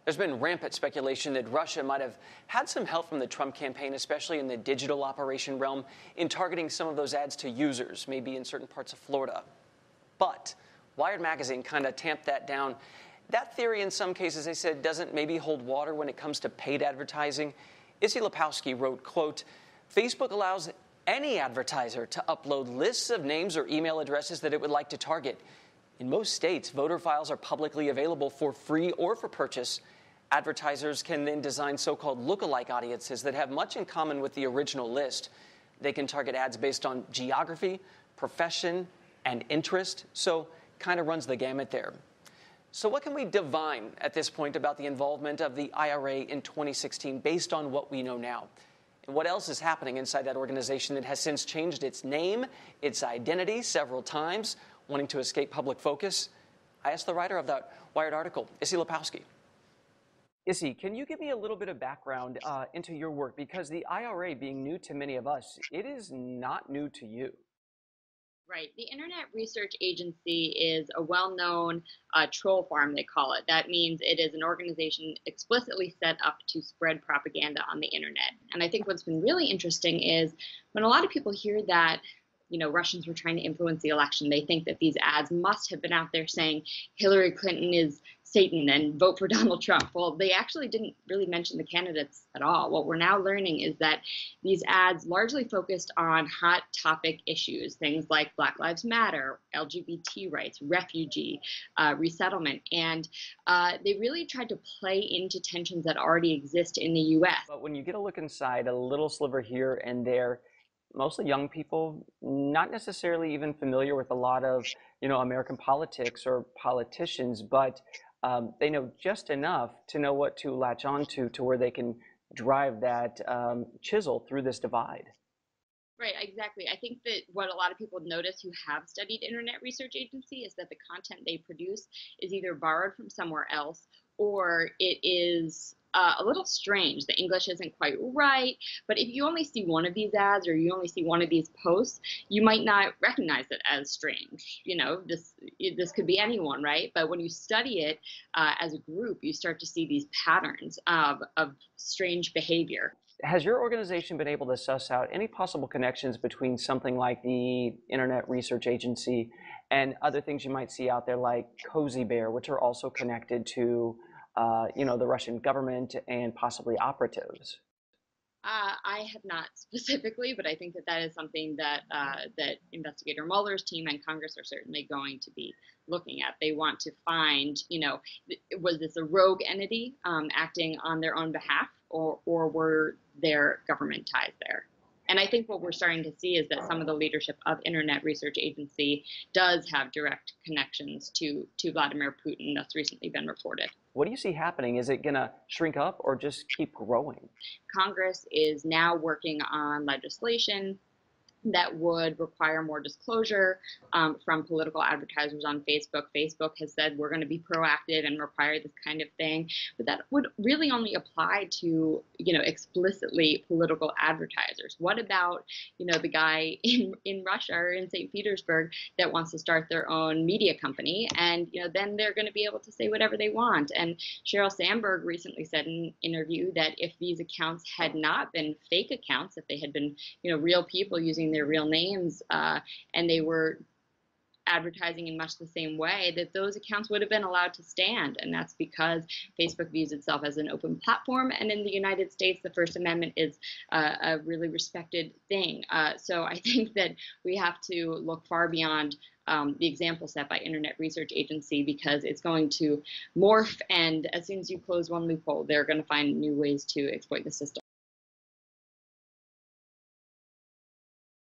There's been rampant speculation that Russia might have had some help from the Trump campaign, especially in the digital operation realm, in targeting some of those ads to users, maybe in certain parts of Florida. But Wired magazine kind of tamped that down. That theory, in some cases, they said, doesn't maybe hold water when it comes to paid advertising. Issie Lapowsky wrote, quote, Facebook allows any advertiser to upload lists of names or email addresses that it would like to target. In most states, voter files are publicly available for free or for purchase. Advertisers can then design so-called lookalike audiences that have much in common with the original list. They can target ads based on geography, profession, and interest, so kind of runs the gamut there. So what can we divine at this point about the involvement of the IRA in 2016 based on what we know now? And what else is happening inside that organization that has since changed its name, its identity several times, wanting to escape public focus? I asked the writer of that Wired article, Issie Lapowsky. Issie, can you give me a little bit of background into your work? Because the IRA being new to many of us, it is not new to you. Right. The Internet Research Agency is a well-known troll farm, they call it. That means it is an organization explicitly set up to spread propaganda on the internet. And I think what's been really interesting is when a lot of people hear that, Russians were trying to influence the election, they think that these ads must have been out there saying Hillary Clinton is Satan and vote for Donald Trump. Well, they actually didn't really mention the candidates at all. What we're now learning is that these ads largely focused on hot topic issues, things like Black Lives Matter, LGBT rights, refugee, resettlement, and they really tried to play into tensions that already exist in the U.S. But when you get a look inside, a little sliver here and there, mostly young people, not necessarily even familiar with a lot of, American politics or politicians, but they know just enough to know what to latch on to where they can drive that chisel through this divide. Right, exactly. I think that what a lot of people notice who have studied Internet Research Agency is that the content they produce is either borrowed from somewhere else or it is a little strange. The English isn't quite right, but if you only see one of these ads or you only see one of these posts, you might not recognize it as strange. This could be anyone, right? But when you study it as a group, you start to see these patterns of strange behavior. Has your organization been able to suss out any possible connections between something like the Internet Research Agency and other things you might see out there like Cozy Bear, which are also connected to the Russian government and possibly operatives? I have not specifically, but I think that is something that that Investigator Mueller's team and Congress are certainly going to be looking at. They want to find, was this a rogue entity acting on their own behalf, or were there government ties there? And I think what we're starting to see is that some of the leadership of Internet Research Agency does have direct connections to Vladimir Putin. That's recently been reported. What do you see happening? Is it going to shrink up or just keep growing? Congress is now working on legislation that would require more disclosure from political advertisers on Facebook. Facebook has said we're going to be proactive and require this kind of thing, but that would really only apply to, explicitly political advertisers. What about, the guy in Russia or in St. Petersburg that wants to start their own media company, and then they're going to be able to say whatever they want. And Sheryl Sandberg recently said in an interview that if these accounts had not been fake accounts, if they had been, real people using their real names and they were advertising in much the same way, that those accounts would have been allowed to stand. And that's because Facebook views itself as an open platform. And in the United States, the First Amendment is a really respected thing. So I think that we have to look far beyond the example set by Internet Research Agency, because it's going to morph. And as soon as you close one loophole, they're going to find new ways to exploit the system.